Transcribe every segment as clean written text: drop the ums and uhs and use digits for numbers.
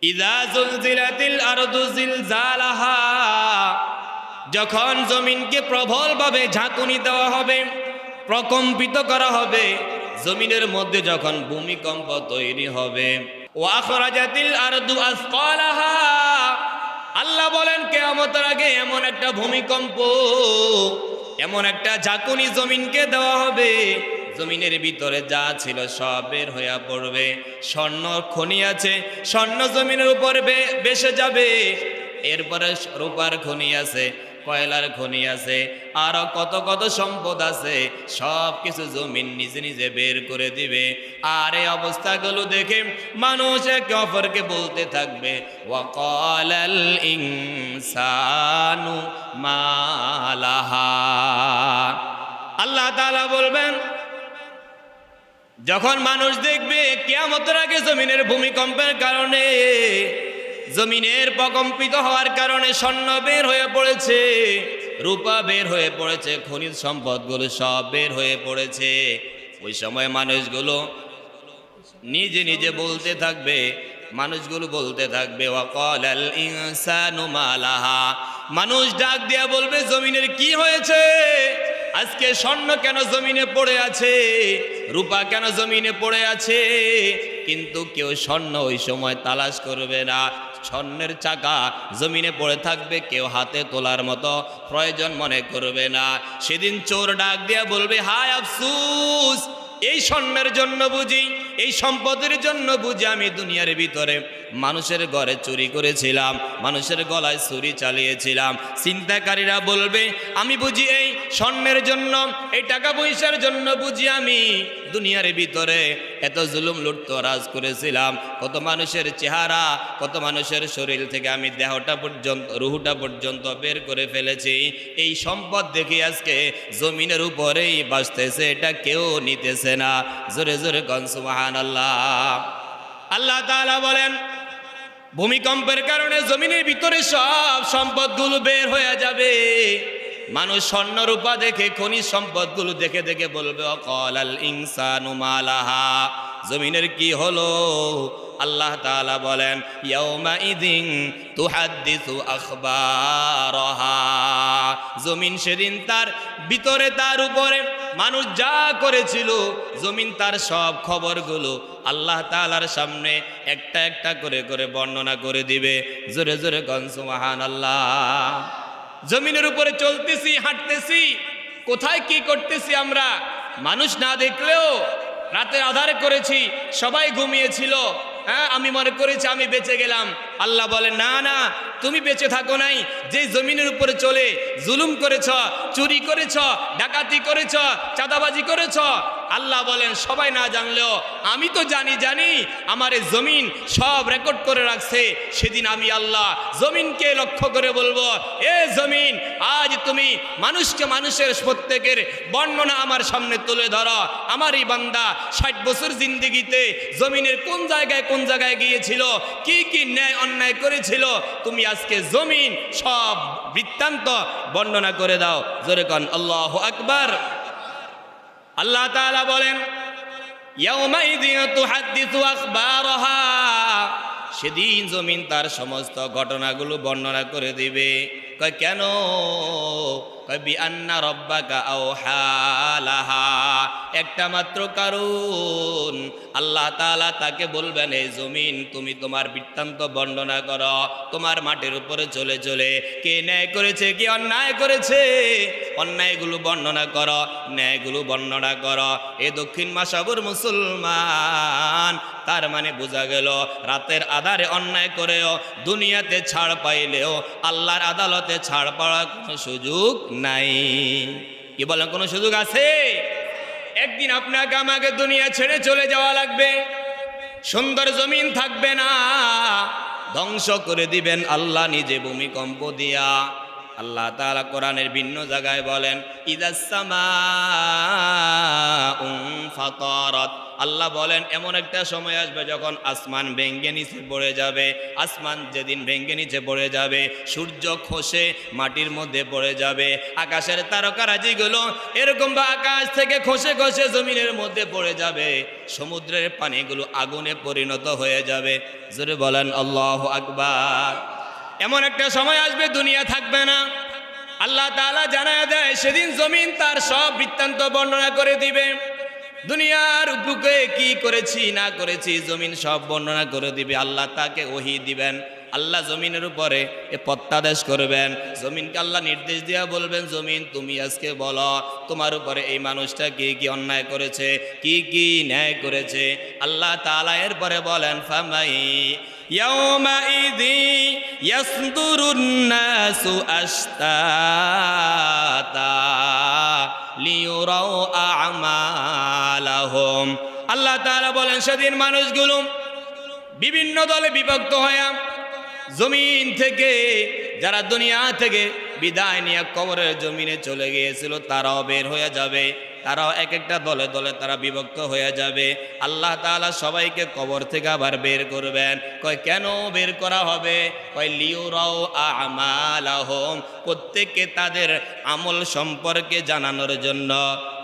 ইযা যুলজিলাতিল আরদু জিলজালাহা, যখন জমিনকে প্রবলভাবে ঝাঁকুনি দেওয়া হবে, প্রকম্পিত করা হবে, জমিনের মধ্যে যখন ভূমিকম্প তৈরি হবে। ওয়া আখরাজাতিল আরদু আসকালাহা, আল্লাহ বলেন কিয়ামতের আগে এমন একটা ভূমিকম্প, এমন একটা ঝাঁকুনি জমিনকে দেওয়া হবে, জমিনের ভিতরে যা ছিল সব বের হয়ে পড়বে। স্বর্ণ খনি আছে, স্বর্ণ জমিনের উপর ভেসে যাবে। এরপরে রূপার খনি আছে, কয়লার খনি আছে, আরো কত কত সম্পদ আছে, সব কিছু জমিন নিজে নিজে বের করে দিবে। আর এই অবস্থাগুলো দেখে মানুষ একে অপরকে বলতে থাকবে, ওয়াকালাল ইনসানু মা লাহা। আল্লাহ তাআলা বলবেন, যখন মানুষ দেখবে কিয়ামতের আগে জমিনের ভূমিকম্পের কারণে, জমিনের প্রকম্পিত হওয়ার কারণে স্বর্ণ বের হয়ে পড়েছে, রূপা বের হয়ে পড়েছে, খনিজ সম্পদগুলো সব বের হয়ে পড়েছে, ওই সময় মানুষগুলো নিজে নিজে বলতে থাকবে, মানুষগুলো বলতে থাকবে, ওয়াকালাল ইনসানু মা লাহা। মানুষ ডাক দিয়া বলবে, জমিনের কি হয়েছে? আজকে স্বর্ণ কেন জমিনে পড়ে আছে, রূপা কেন জমিনে পড়ে আছে? কিন্তু কেউ স্বর্ণ ওই সময় তালাশ করবে না, স্বর্ণের চাকা জমিনে পড়ে থাকবে, কেউ হাতে তোলার মতো প্রয়োজন মনে করবে না। সেদিন চোর ডাক দিয়া বলবে, হায় আফসুস, এই স্বর্ণের জন্য বুঝি, এই সম্পদের জন্য বুঝি আমি দুনিয়ার ভিতরে মানুষের ঘরে চুরি করেছিলাম, মানুষের গলায় ছুরি চালিয়েছিলাম। চিন্তাকারীরা বলবে, আমি বুঝি এই স্বর্ণের জন্য, এই টাকা পয়সার জন্য বুঝি আমি দুনিয়ার ভিতরে এত জুলুম লুটতরাজ করেছিলাম, কত মানুষের চেহারা, কত মানুষের শরীর থেকে আমি দেহটা পর্যন্ত, রুহুটা পর্যন্ত বের করে ফেলেছি। এই সম্পদ দেখে আজকে জমিনের উপরেই বাঁচতেছে, এটা কেউ নিতেছে না। জোরে জোরে কোন সুবহানাল্লাহ। আল্লাহ তাআলা বলেন, ভূমিকম্পের কারণে জমিনের ভিতরে সব সম্পদগুলো বের হয়ে যাবে। মানুষ স্বর্ণ রূপা দেখে, খনিজ সম্পদগুলো দেখে দেখে বলবে, ওয়াকালাল ইনসানু মা লাহা, জমিনের কি হলো? আল্লাহ তাআলা বলেন, ইয়াউমা ইযিন তুহাদ্দিসু আখবারাহা, জমিন সেদিন তার ভিতরে, তার উপরে মানুষ যা করেছিল, জমিন তার সব খবরগুলো আল্লাহ তাআলার সামনে একটা একটা করে করে বর্ণনা করে দিবে। জোরে জোরে কোন সুবহানাল্লাহ। জমিনের উপরে চলতেছি, হাঁটতেছি, কোথায় কি করতেছি আমরা মানুষ না দেখলেও, রাতের আধারে করেছি, সবাই ঘুমিয়েছিল, হ্যাঁ, আমি মনে করেছি আমি বেঁচে গেলাম। আল্লাহ বলে, না না, তুমি বেঁচে থাকো নাই। যে জমিনের উপরে চলে জুলুম করেছ, চুরি করেছ, ডাকাতি করেছ, চাঁদাবাজি করেছ, আল্লাহ বলেন সবাই না জানলেও আমি তো জানি, আমার এই জমিন সব রেকর্ড করে রাখছে। সেদিন আমি আল্লাহ জমিনকে লক্ষ্য করে বলবো, এ জমিন, আজ তুমি মানুষকে, মানুষের প্রত্যেকের বর্ণনা আমার সামনে তুলে ধরো। আমার এই বান্দা 60 বছর জিন্দেগিতে জমিনের কোন জায়গায় গিয়েছিল, কি কি ন্যায় অন্যায় করেছিল, তুমি আজকে জমিন সব বৃত্তান্ত বর্ণনা করে দাও। জোরে কোন আল্লাহু আকবার। আল্লাহ তাআলা বলেন, ইয়াউমা ইযিন তুহাদ্দিসু আখবারাহা, সেদিন জমিন তার সমস্ত ঘটনাগুলো বর্ণনা করে দিবে। কয় কেন? কয় বিআন্না রাব্বাকা আওহা লাহা, একটা মাত্র কারণ, আল্লাহ তাআলা তাকে বলবেন, এই জমিন তুমি তোমার বৃত্তান্ত বর্ণনা করো, তোমার মাটির উপরে চলে চলে কে ন্যায় করেছে, কে অন্যায় করেছে, অন্যায়গুলো বর্ণনা করো, ন্যায়গুলো বর্ণনা করো। এ দক্ষিণ মাসাবুর মুসলমান, তার মানে বোঝা গেল রাতের আধারে অন্যায় করেও দুনিয়াতে ছাড় পাইলেও আল্লাহর আদালতে ছাড় পাওয়ার কোনো সুযোগ নাই। কি বলেন, কোনো সুযোগ আছে? একদিন আপনাকে আমাকে দুনিয়া ছেড়ে চলে যাওয়া লাগবে, সুন্দর জমিন থাকবে না, ধ্বংস করে দিবেন আল্লাহ নিজে ভূমিকম্প দিয়া। আল্লাহ তাআলা কোরআনের ভিন্ন জায়গায় বলেন ইযাস সামাউ ফাতারাত। আল্লাহ বলেন এমন একটা সময় আসবে যখন আসমান ভেঙে নিচে পড়ে যাবে। আসমান যেদিন ভেঙে নিচে পড়ে যাবে, সূর্য খসে মাটির মধ্যে পড়ে যাবে, আকাশের তারকারাজিগুলো এরকম বা আকাশ থেকে খসে খসে জমিনের মধ্যে পড়ে যাবে, সমুদ্রের পানিগুলো আগুনে পরিণত হয়ে যাবে। জোরে বলেন আল্লাহু আকবার। এমন একটা সময় আসবে দুনিয়া থাকবে না। আল্লাহ তাআলা জানায় দেয় সেদিন জমিন তার সব বৃত্তান্ত বর্ণনা করে দিবে। দুনিয়ার উপরে কি করেছি না করেছি জমিন সব বর্ণনা করে দিবে। আল্লাহ তাকে ওহী দিবেন, আল্লাহ জমিনের উপরে প্রত্যাদেশ করবেন। জমিনকে আল্লাহ নির্দেশ দিয়া বলবেন, জমিন তুমি আজকে বলো তোমার উপরে এই মানুষটা কি কি অন্যায় করেছে, কি কি ন্যায় করেছে। আল্লাহ তাআলা এরপরে বলেন ফামাই ইয়াউমাইযি ইয়াসদুরুন নাসু আশতাতা লিয়ুরাউ আমালাহুম। আল্লাহ তাআলা বলেন সেদিন মানুষগুলো বিভিন্ন দলে বিভক্ত হয়ে জমিন থেকে, যারা দুনিয়া থেকে বিদায় নিয়ে কবরের জমিনে চলে গিয়েছিল তারাও বের হয়ে যাবে, তারাও এক একটা দলে দলে তারা বিভক্ত হয়ে যাবে। আল্লাহ তাআলা সবাইকে কবর থেকে আবার বের করবেন। কয় কেন বের করা হবে? কয় লিয়ুরাউ আমালাহুম, প্রত্যেককে তাদের আমল সম্পর্কে জানানোর জন্য।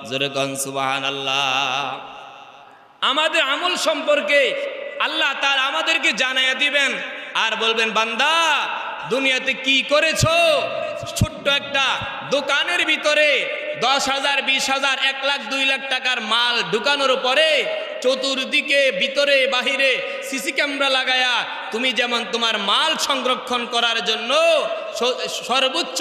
জোরে কোন সুবহানাল্লাহ। আমাদের আমল সম্পর্কে আল্লাহ তাআলা আমাদেরকে জানাইয়া দিবেন আর বলবেন বান্দা দুনিয়াতে কি করেছো। ছোট্ট একটা দোকানের ভিতরে 10,000 20,000 1 লাখ 2 লাখ টাকার মাল ঢুকানোর পরে চতুর্দিকে ভিতরে বাহিরে সিসি ক্যামেরা লাগায়া তুমি যেমন তোমার মাল সংরক্ষণ করার জন্য সর্বোচ্চ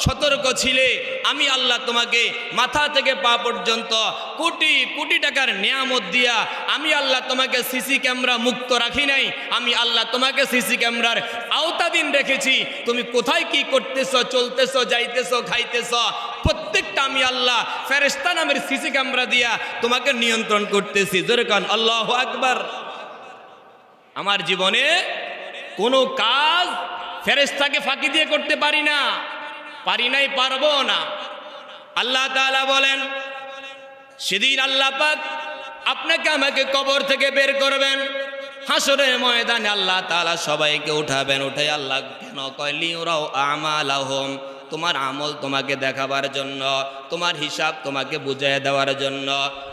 সতর্ক ছিলে, আমি আল্লাহ তোমাকে মাথা থেকে পা পর্যন্ত কোটি কোটি টাকার নিয়ামত দিয়া আমি আল্লাহ তোমাকে সিসি ক্যামেরা মুক্ত রাখি নাই। আমি আল্লাহ তোমাকে সিসি ক্যামেরার আওতাধীন রেখেছি। তুমি কোথায় কি করতেছ, চলতেছ, যাইতেছ, খাইতেছ, প্রত্যেকটা আমি আল্লাহ ফেরেশতা নামের সিসি ক্যামেরা দিয়া তোমাকে নিয়ন্ত্রণ করতেছি। জোরে কান আল্লাহু আকবার। আমার জীবনে কোনো কাজ ফেরেশতাকে ফাঁকি দিয়ে করতে পারি না, পারি নাই, পারবো না। আল্লাহ তাআলা বলেন সেদিন আল্লাহ পাক আপনাকে আমাকে কবর থেকে বের করবেন। হাসরের ময়দানে আল্লাহ তাআলা সবাইকে উঠাবেন। উঠে আল্লাহ কেন কয় লিয়ুরাউ আমালাহুম, তোমার আমল তোমাকে দেখাবার জন্য, তোমার হিসাব তোমাকে বুঝিয়ে দেওয়ার জন্য।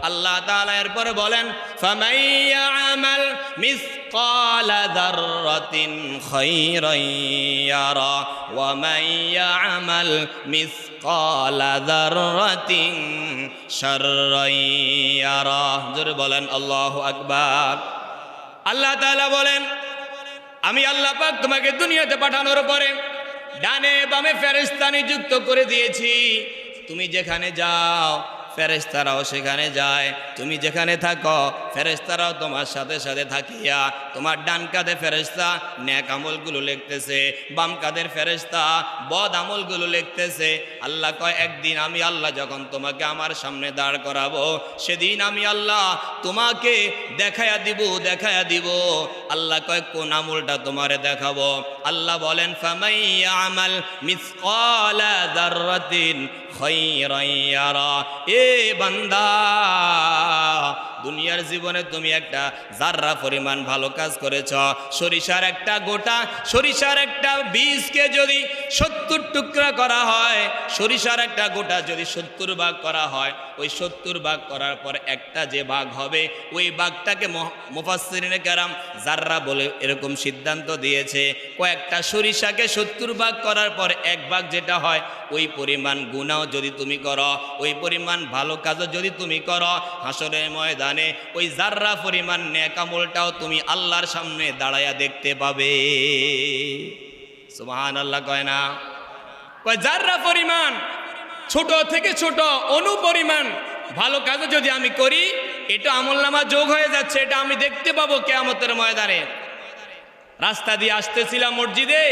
আল্লাহ তাআলা এরপরে বলেন ফামাইয়ামাল মিসকালা যাররাতিন খায়রান ইয়ারা ওয়া মাইয়ামাল মিসকালা যাররাতিন শাররান ইয়ারা। জোরে বলেন আল্লাহু আকবার। আল্লাহ তাআলা বলেন আমি আল্লাহ পাক তোমাকে দুনিয়াতে পাঠানোর পরে ডানে বামে ফেরেশতা নিযুক্ত করে দিয়েছি। তুমি যেখানে যাও ফেরেশতারাও সেখানে যায়, তুমি যেখানে থাকো ফেরেশতারাও তোমার সাথে সাথে থাকিয়া তোমার ডান কাঁধে ফেরেশতা নেক আমলগুলো লিখতেছে, বাম কাঁধের ফেরেশতা বদ আমলগুলো লিখতেছে। আল্লাহ কয় একদিন আমি আল্লাহ যখন তোমাকে আমার সামনে দাঁড় করাবো সেদিন আমি আল্লাহ তোমাকে দেখায়া দিব। আল্লাহ কয় কোন আমলটা তোমারে দেখাবো? আল্লাহ বলেন ফামাইয়ামাল মিসকালা যাররাতিন খায়রান ইয়ারা। এ বান্দা দুনিয়ার জীবনে তুমি একটা জাররা পরিমাণ ভালো কাজ করেছ। সরিষার একটা গোটা সরিষার একটা বীজকে যদি 70 টুকরা করা হয়, সরিষার একটা গোটা যদি 70 ভাগ করা হয়, ওই 70 ভাগ করার পর একটা যে ভাগ হবে ওই ভাগটাকে মুফাসসিরিনে কেরাম জাররা বলে এরকম সিদ্ধান্ত দিয়েছে। কয়েকটা সরিষাকে 70 ভাগ করার পর এক ভাগ যেটা হয়, ওই পরিমাণ গুনাহ যদি তুমি করো, ওই পরিমাণ ভালো কাজও যদি তুমি করো, হাসরের ময়দানে ওই জাররা পরিমাণ নেক আমলটাও তুমি আল্লাহর সামনে দাঁড়ায়া দেখতে পাবে। সুবহানাল্লাহ কয় না? কয় জাররা পরিমাণ, ছোট থেকে ছোট অণু পরিমাণ ভালো কাজও যদি আমি করি এটা আমলনামা যোগ হয়ে যাচ্ছে, এটা আমি দেখতে পাবো কিয়ামতের ময়দানে। রাস্তা দিয়ে আসতেছিলাম মসজিদে,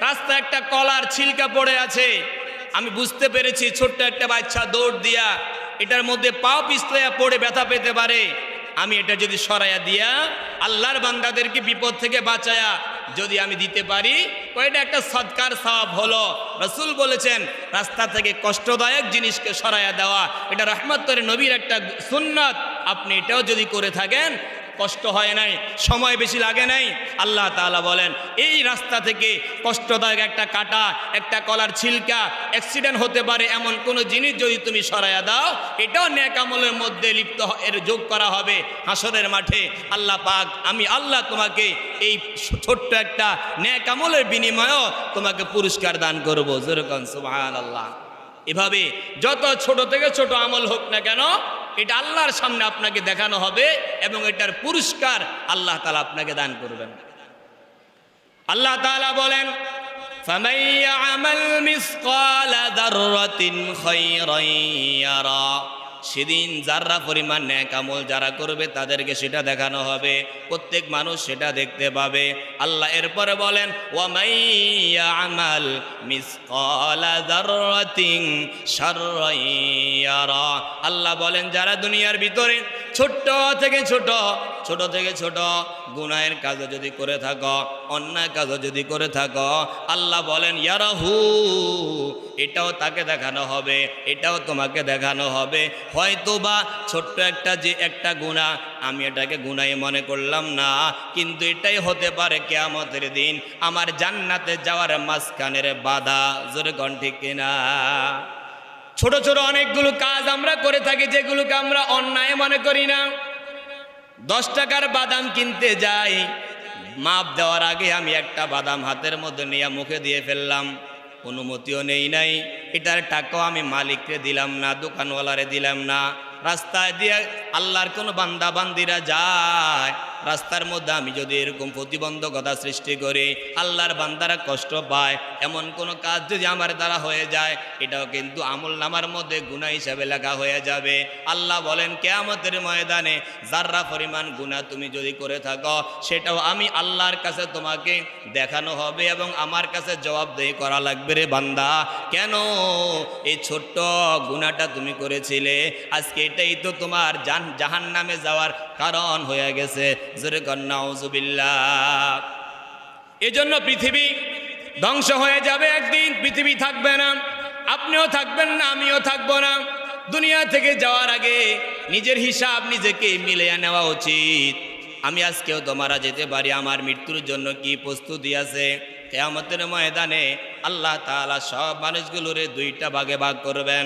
রাস্তা একটা কলার ছিলকা পড়ে আছে। আমি বুঝতে পেরেছি ছোট্ট একটা বাচ্চা দৌড় দিয়া এটার মধ্যে পাও পিছলাইয়া পড়ে ব্যথা পেতে পারে। আমি এটা যদি সরাইয়া দিয়া আল্লাহর বান্দাদেরকে বিপদ থেকে বাঁচায়া যদি আমি দিতে পারি, ওইটা একটা সদকার সওয়াব হলো। রাসূল বলেছেন রাস্তা থেকে কষ্টদায়ক জিনিসকে সরাইয়া দেওয়া এটা রহমতের নবীর একটা সুন্নাত। আপনি এটাও যদি করে থাকেন, কষ্ট হয় নাই, সময় বেশি লাগে নাই। আল্লাহ তাআলা বলেন এই রাস্তা থেকে কষ্টদায়ক একটা কাটা, একটা কলার ছিলকা, অ্যাক্সিডেন্ট হতে পারে এমন কোনো জিনিস যদি তুমি সরাইয়া দাও, এটাও নেক আমলের মধ্যে লিপ্ত এর যোগ করা হবে হাসরের মাঠে। আল্লাহ পাক আমি আল্লাহ তোমাকে এই ছোট্ট একটা নেক আমলের বিনিময়েও তোমাকে পুরস্কার দান করব। যেরকম সুবহানাল্লাহ। এভাবে যত ছোট থেকে ছোট আমল হোক না কেন, এটা আল্লাহর সামনে আপনাকে দেখানো হবে এবং এটার পুরস্কার আল্লাহ তাআলা আপনাকে দান করবেন। আল্লাহ তাআলা বলেন ফামান ইয়ামাল মিসকালা যাররাতিন খায়রান ইয়ারা, সেদিন যারা পরিমাণ নেক আমল যারা করবে তাদেরকে সেটা দেখানো হবে, প্রত্যেক মানুষ সেটা দেখতে পাবে। আল্লাহ এরপরে বলেন ওয়া মাইয়া আমাল মিসকালা যাররাতিন শাররান ইয়ারা। আল্লাহ বলেন যারা দুনিয়ার ভিতরে ছোট থেকে ছোট গুনাহের কাজও যদি করে থাকো, অন্যায় কাজও যদি করে থাকো, আল্লাহ বলেন ইয়ারাহু, এটাও তাকে দেখানো হবে, এটাও তোমাকে দেখানো হবে। হয়তোবা ছোট্ট একটা গুনাহ আমি এটাকে গুনাহ মনে করলাম না, কিন্তু এটাই হতে পারে কিয়ামতের দিন আমার জান্নাতে যাওয়ার মাঝখানের বাধা। জোরে কোন ঠিক কিনা? ছোট ছোট অনেকগুলো কাজ আমরা করে থাকি যেগুলোকে আমরা অন্যায় মনে করি না। 10 টাকার বাদাম কিনতে যাই, মাপ দেওয়ার আগে আমি একটা বাদাম হাতের মধ্যে নিয়ে মুখে দিয়ে ফেললাম, অনুমতিও নেই নাই, এটার টাকাও আমি মালিককে দিলাম না, দোকানওয়ালারে দিলাম না। রাস্তায় দিয়ে আল্লাহর কোনো বান্দা বান্দিরা যায়, রাস্তার মধ্যে আমি যদি এরকম প্রতিবন্ধকতা সৃষ্টি করি, আল্লাহর বান্দারা কষ্ট পায়, এমন কোনো কাজ যদি আমার দ্বারা হয়ে যায়, এটাও কিন্তু আমল নামার মধ্যে গুনাহ হিসাবে লেখা হয়ে যাবে। আল্লাহ বলেন কিয়ামতের ময়দানে যারা পরিমাণ গুনাহ তুমি যদি করে থাকো, সেটাও আমি আল্লাহর কাছে তোমাকে দেখানো হবে এবং আমার কাছে জবাবদেহি করা লাগবে। রে বান্দা, কেন এই ছোট্ট গুনাহটা তুমি করেছিলে? আজকে এটাই তো তোমার জাহান্নামে যাওয়ার কারণ হয়ে গেছে। জোরে কর নাউজুবিল্লাহ। এজন্য পৃথিবী ধ্বংস হয়ে যাবে একদিন, পৃথিবী থাকবে না, আপনিও থাকবেন না, আমিও থাকবো না। দুনিয়া থেকে যাওয়ার আগে নিজের হিসাব নিজেকে মিলিয়ে নেওয়া উচিত। আমি আজকেও তো মারা যেতে পারি, আমার মৃত্যুর জন্য কি প্রস্তুতি আছে? কিয়ামতের ময়দানে আল্লাহ তাআলা সব মানুষগুলোরে 2টা ভাগে ভাগ করবেন।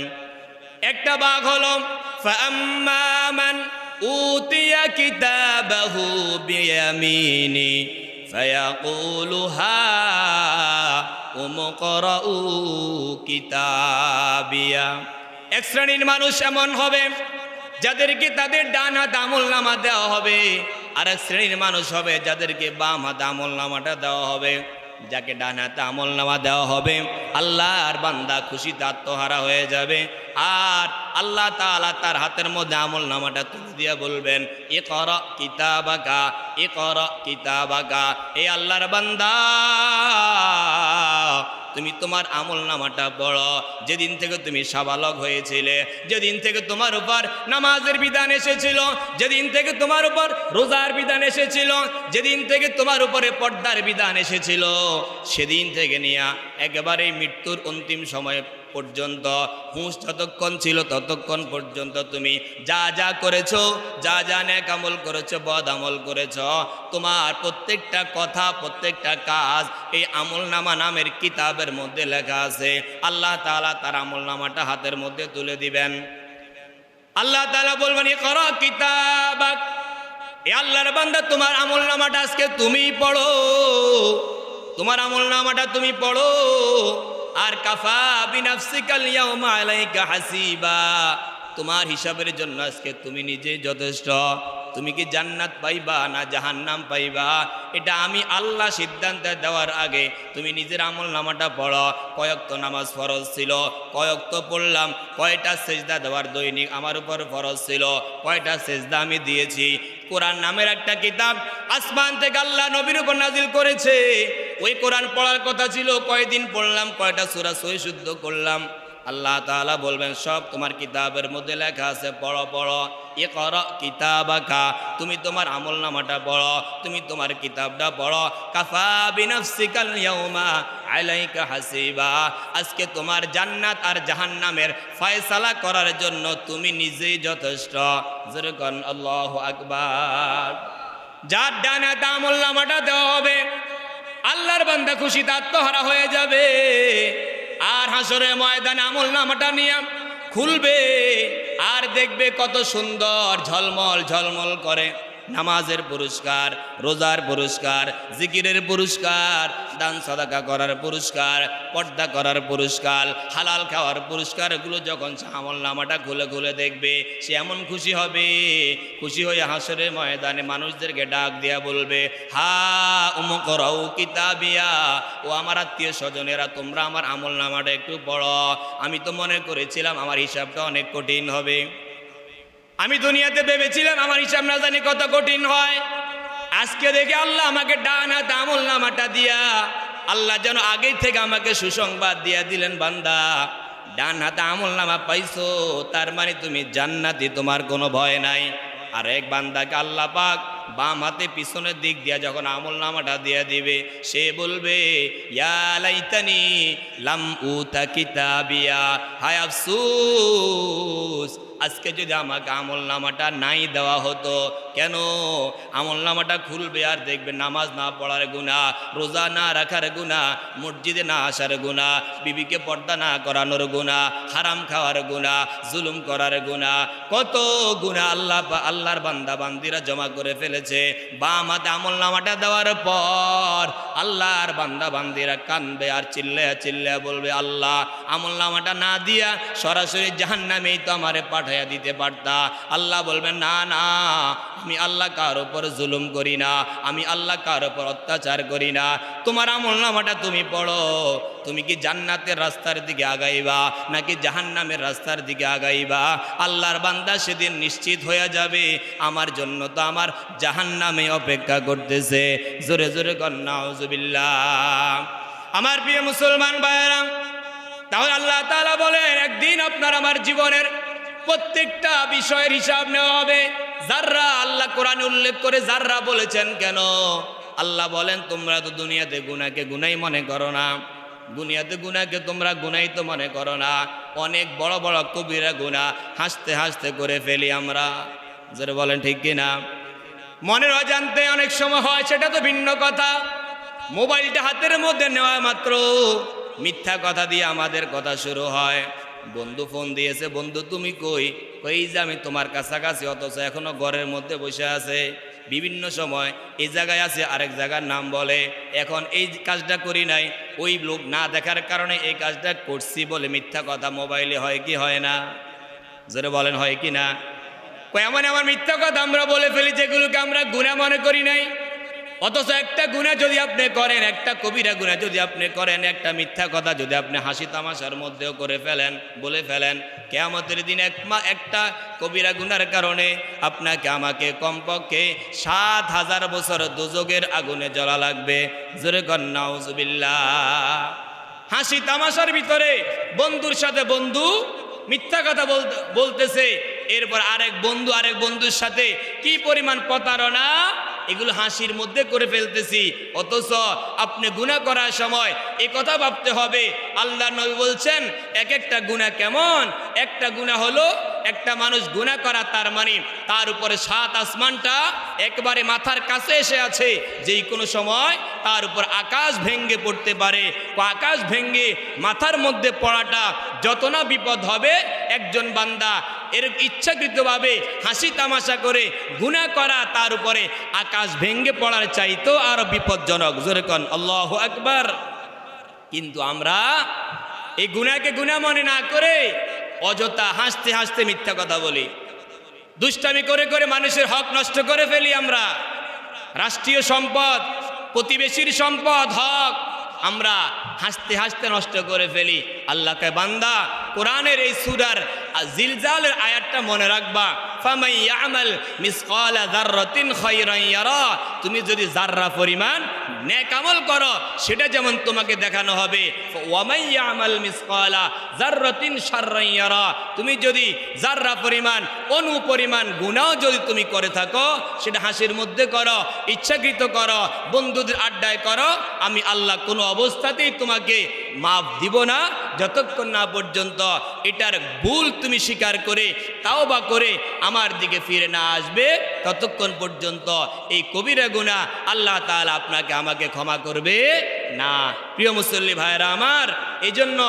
একটা ভাগ হলো ফাআম্মা মান উতিয়া কিতাবাহু বিয়ামিনি ফায়াকুলু হা উমকরাউ কিতাবিয়া। এক শ্রেণীর মানুষ এমন হবে যাদেরকে তাদের ডান হাত আমলনামা দেওয়া হবে, আর এক শ্রেণীর মানুষ হবে যাদেরকে বাম হাত আমলনামাটা দেওয়া হবে। যাকে ডান হাতে আমলনামা দেওয়া হবে আল্লাহর বান্দা খুশিতে আত্মহারা হয়ে যাবে, আর আল্লাহ তাআলা তার হাতের মধ্যে আমলনামাটা তুলে দিয়ে বলবেন ইকরা কিতাবাকা, ইকরা কিতাবাকা। এই আল্লাহর বান্দা তুমি তোমার আমলনামাটা পড়ো। যেদিন থেকে তুমি সাবালক হয়েছিলে, যেদিন থেকে তোমার উপর নামাজের বিধান এসেছিল, যেদিন থেকে তোমার উপর রোজার বিধান এসেছিল, যেদিন থেকে তোমার উপরে পর্দার বিধান এসেছিল, সেদিন থেকে নিয়ে একেবারে মৃত্যুর অন্তিম সময় পর্যন্ত, হুঁশ যতক্ষণ ছিল ততক্ষণ পর্যন্ত তুমি যা যা করেছো, যা যা নেক আমল করেছো, বদ আমল করেছো, তোমার প্রত্যেকটা কথা, প্রত্যেকটা কাজ এই আমলনামা নামের কিতাবের মধ্যে লেখা আছে। আল্লাহ তাআলা তার আমলনামাটা হাতের মধ্যে তুলে দিবেন। আল্লাহ তাআলা বলবেন ইকরা কিতাবাক, এ আল্লাহর বান্দা তোমার আমলনামাটা আজকে তুমি পড়ো, তোমার আমলনামাটা তুমি পড়ো। আর কাফা বিনাফসিকাল ইয়াউমা আলাইকা হাসিবা, তোমার হিসাবের জন্য আজকে তুমি নিজেই যথেষ্ট। তুমি কি জান্নাত পাইবা না জাহান্নাম পাইবা, এটা আমি আল্লাহ সিদ্ধান্ত দেওয়ার আগে তুমি নিজের আমলনামাটা পড়ো। কয়েকটা নামাজ ফরজ ছিল, কয়েকটা পড়লাম, কয়টা সেজদা দেওয়ার দৈনিক আমার উপর ফরজ ছিল, কয়টা সেজদা আমি দিয়েছি। কোরআন নামের একটা কিতাব আসমান থেকে আল্লাহ নবীর উপর নাজিল করেছে, ওই কোরআন পড়ার কথা ছিল, কয়দিন পড়লাম, কয়টা সূরা সহি শুদ্ধ করলাম। আল্লাহ তাআলা বলবেন সব তোমার কিতাবের মধ্যে লেখা আছে, পড়ো পড়ো। ইকরা কিতাবাকা, তুমি তোমার আমলনামাটা পড়ো, তুমি তোমার কিতাবটা পড়ো। কাফা বিনাফসিকাল ইয়াউমা আলাইকা হাসিবা, আজকে তোমার জান্নাত আর জাহান্নামের ফয়সালা করার জন্য তুমি নিজেই যথেষ্ট। যেরকম আল্লাহু আকবার। যার ডানে আমলনামাটা দেওয়া হবে, আল্লাহর বান্দা খুশিতে আত্মহারা হয়ে যাবে। আর হাসরের ময়দানে আমলনামাটা নিয়ে খুলবে আর দেখবে কত সুন্দর ঝলমল ঝলমল করে নামাজের পুরস্কার, রোজার পুরস্কার, জিকিরের পুরস্কার, দান সাদাকা করার পুরস্কার, পর্দা করার পুরস্কার, হালাল খাওয়ার পুরস্কারগুলো যখন আমলনামাটা খুলে খুলে দেখবে, সে এমন খুশি হবে, খুশি হয়ে হাসরের ময়দানে মানুষদেরকে ডাক দিয়া বলবে, হা উমকরাউ কিতাবিয়া, ও আমার আত্মীয় স্বজনেরা, তোমরা আমার আমলনামাটা একটু পড়ো। আমি তো মনে করেছিলাম আমার হিসাবটা অনেক কঠিন হবে, আমি দুনিয়াতে ভেবেছিলাম আমার হিসাব না জানি কত কঠিন হয়। আজকে দেখে আল্লাহ আমাকে ডান হাতে আমলনামাটা দিয়া, আল্লাহ যেন আগেই থেকে আমাকে সুসংবাদ দিয়া দিলেন, বান্দা ডান হাতে আমলনামা পাইছো, তার মানে তুমি জান্নাতি, তোমার কোনো ভয় নাই। আর এক বান্দাকে আল্লাহ পাক বাম হাতে পিছনের দিক দিয়া যখন আমলনামাটা দিয়ে দিবে, সে বলবে, ইয়া লাইতানি লাম উতা কিতাবিয়া, হায় আফসোস, আজকে যদি আমাকে আমলনামাটা নাই দেওয়া হতো। কেন? আমলনামাটা খুলবে আর দেখবে নামাজ না পড়ার গুনাহ, রোজা না রাখার গুনাহ, মসজিদে না আসার গুনাহ, বিবিকে পর্দা না করানোর গুনাহ, হারাম খাওয়ার গুনাহ, জুলুম করার গুনাহ, কত গুনাহ আল্লাহর বান্দা বান্দিরা জমা করে ফেলেছে। বাম হাতে আমলনামাটা দেওয়ার পর আল্লাহর বান্দা বান্দিরা কাঁদবে আর চিল্লায়া চিল্লায়া বলবে, আল্লাহ আমলনামাটা না দিয়া সরাসরি জাহান্নামেই তো আমারে পাঠাইয়া দিতে পারতা। আল্লাহ বলবেন, না না, আমি আল্লাহ কার উপর জুলুম করি না, আমি আল্লাহ কার উপর অত্যাচার করি না। তোমার আমলনামাটা তুমি পড়ো, তুমি কি জান্নাতের রাস্তার দিকে আগাইবা নাকি জাহান্নামের রাস্তার দিকে আগাইবা? আল্লাহর বান্দা সেদিন নিশ্চিত হয়ে যাবে, আমার জন্য তো আমার জাহান্নামে অপেক্ষা করতেছে। জোরে জোরে কর নাউজুবিল্লাহ। আমার প্রিয় মুসলমান ভাইয়েরা, তাহলে আল্লাহ তাআলা বলেন, একদিন আপনার আমার জীবনের প্রত্যেকটা বিষয়ের হিসাব নেওয়া হবে। যাররা, আল্লাহ কোরআনে উল্লেখ করে যাররা বলেছেন কেন? আল্লাহ বলেন, তোমরা তো দুনিয়াতে গুনাহকে গুনাই মনে করো না, দুনিয়াতে গুনাহকে তোমরা গুনাই তো মনে করো না। অনেক বড় বড় কবিরা গুনাহ হাসতে হাসতে করে ফেলি আমরা। যারা বলেন ঠিক কিনা? মনের অজান্তে অনেক সময় হয়, সেটা তো ভিন্ন কথা। মোবাইলটা হাতের মধ্যে নেওয়া মাত্র মিথ্যা কথা দিয়ে আমাদের কথা শুরু হয়। বন্ধু ফোন দিয়েছে, বন্ধু তুমি কই? কই যে আমি তোমার কাছাকাছি, অথচ এখনো ঘরের মধ্যে বসে আছে। বিভিন্ন সময় এই জায়গায় আছে, আরেক জায়গার নাম বলে। এখন এই কাজটা করি নাই, ওই লোক না দেখার কারণে এই কাজটা করছি বলে মিথ্যা কথা মোবাইলে হয় কি হয় না? যারা বলেন হয় কি না? এমন আমার মিথ্যা কথা আমরা বলে ফেলি যেগুলোকে আমরা গুনাহ মনে করি নাই। অথচ একটা গুনাহ যদি আপনি করেন, একটা কবিরা গুনাহ যদি আপনি করেন, একটা মিথ্যা কথা যদি আপনি হাসি তামাশার মধ্যেও করে ফেলেন, বলে ফেলেন, কিয়ামতের দিন একটা কবিরা গুনার কারণে আপনাকে আমাকে কমপক্ষে ৭,০০০ বছর দোজখের আগুনে জ্বলা লাগবে। জোরে কর নাউজুবিল্লাহ। হাসি তামাশার ভিতরে বন্ধুর সাথে বন্ধু মিথ্যা কথা বলতেছে, এরপর আরেক বন্ধুর সাথে কি পরিমাণ প্রতারণা, এগুলো হাসির মধ্যে করে ফেলতেছি। অথচ আপনি গুনাহ করার সময় এই কথা ভাবতে হবে। আল্লাহ নবী বলছেন, এক একটা গুনাহ কেমন? একটা গুনাহ হলো একটা মানুষ গুনাহ করা, তার মানে তার উপরে ৭ আসমানটা একবারে মাথার কাছে এসে আছে। যেই কোনো সময় তার উপর আকাশ ভেঙ্গে পড়তে পারে। আকাশ ভেঙ্গে মাথার মধ্যে পড়াটা যত না বিপদ হবে, একজন বান্দা এর ইচ্ছাকৃতভাবে হাসি তামাশা করে গুনাহ করা তার উপরে আকাশ ভেঙ্গে পড়ার চাইতো আরো বিপজ্জনক। জোরে কন আল্লাহু আকবার। কিন্তু আমরা এই গুনাহকে গুনাহ মনে না করে অযথা হাসতে হাসতে মিথ্যা কথা বলি, দুষ্টামি করে করে মানুষের হক নষ্ট করে ফেলি। আমরা রাষ্ট্রীয় সম্পদ, প্রতিবেশীর সম্পদ, হক আমরা হাসতে হাসতে নষ্ট করে ফেলি। আল্লাহকে বান্দা, কোরআনের এই সূরার জিলজালের আয়াতটা মনে রাখবা। ফামান ইয়ামাল মিসকালা যাররাতিন খায়রান ইয়ারা, তুমি যদি যাররা পরিমাণ নেক আমল করো সেটা যেমন তোমাকে দেখানো হবে। ওয়া মান ইয়ামাল মিসকালা যাররাতিন শাররান ইয়ারা, তুমি যদি যাররা পরিমাণ অণু পরিমাণ গুনাহ যদি তুমি করে থাকো, সেটা হাসির মধ্যে করো, ইচ্ছাকৃত করো, বন্ধুদের আড্ডায় করো, আমি আল্লাহ কোনো অবস্থাতেই তোমাকে মাফ দিব না যতক্ষণ না পর্যন্ত এটার ভুল তুমি স্বীকার করে তাওবা করে আমার দিকে ফিরে না আসবে, ততক্ষণ পর্যন্ত এই কবিরা গুনাহ আল্লাহ তাআলা আপনাকে আমাকে ক্ষমা করবে না। প্রিয় মুসল্লি ভাইরা আমার, এই জন্য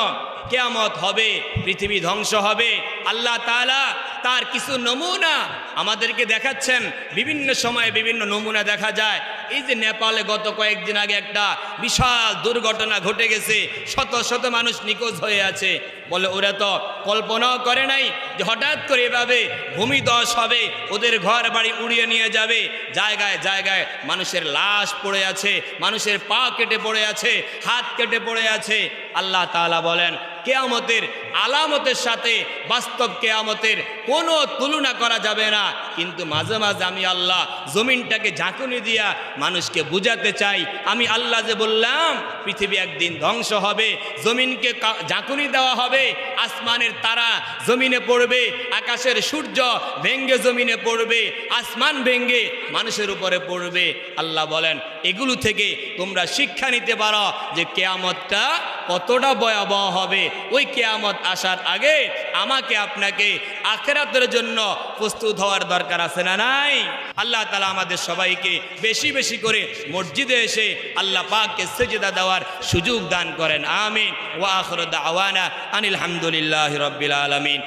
কিয়ামত হবে, পৃথিবী ধ্বংস হবে। আল্লাহ তাআলা তার কিছু নমুনা আমাদেরকে দেখাচ্ছেন। বিভিন্ন সময়ে বিভিন্ন নমুনা দেখা যায়। এই যে নেপালে গত কয়েকদিন আগে একটা বিশাল দুর্ঘটনা ঘটে গেছে, শত শত মানুষ নিখোঁজ হয়ে আছে। বলে ওরা তো কল্পনাও করে নাই যে হঠাৎ করে এভাবে ভূমিধস হবে, ওদের ঘর বাড়ি উড়িয়ে নিয়ে যাবে। জায়গায় জায়গায় মানুষের লাশ পড়ে আছে, মানুষের পা কেটে পড়ে আছে, হাত কেটে পড়ে আছে। আল্লাহ তাআলা বলেন কিয়ামতের আলামতের সাথে বাস্তব কিয়ামতের কোনো তুলনা করা যাবে না। কিন্তু মাঝে মাঝে আমি আল্লাহ জমিনটাকে ঝাঁকুনি দিয়া মানুষকে বুঝাতে চাই, আমি আল্লাহ যে বললাম পৃথিবী একদিন ধ্বংস হবে, জমিনকে ঝাঁকুনি দেওয়া হবে, আসমানের তারা জমিনে পড়বে, আকাশের সূর্য ভেঙ্গে জমিনে পড়বে, আসমান ভেঙ্গে মানুষের উপরে পড়বে। আল্লাহ বলেন এগুলো থেকে তোমরা শিক্ষা নিতে পারো যে কিয়ামতটা কতটা ভয়াবহ হবে। ওই কিয়ামত আসার আগে আমাকে আপনাকে আখিরাতের জন্য প্রস্তুত হওয়ার দরকার আছে না নাই? আল্লাহ তাআলা আমাদের সবাইকে বেশি বেশি করে মসজিদে এসে আল্লাহ পাককে সিজদা দেওয়ার সুযোগ দান করেন। আমিন। ওয়া আখিরু দাওয়ানা আনিল হামদুলিল্লাহি রাব্বিল আলামিন।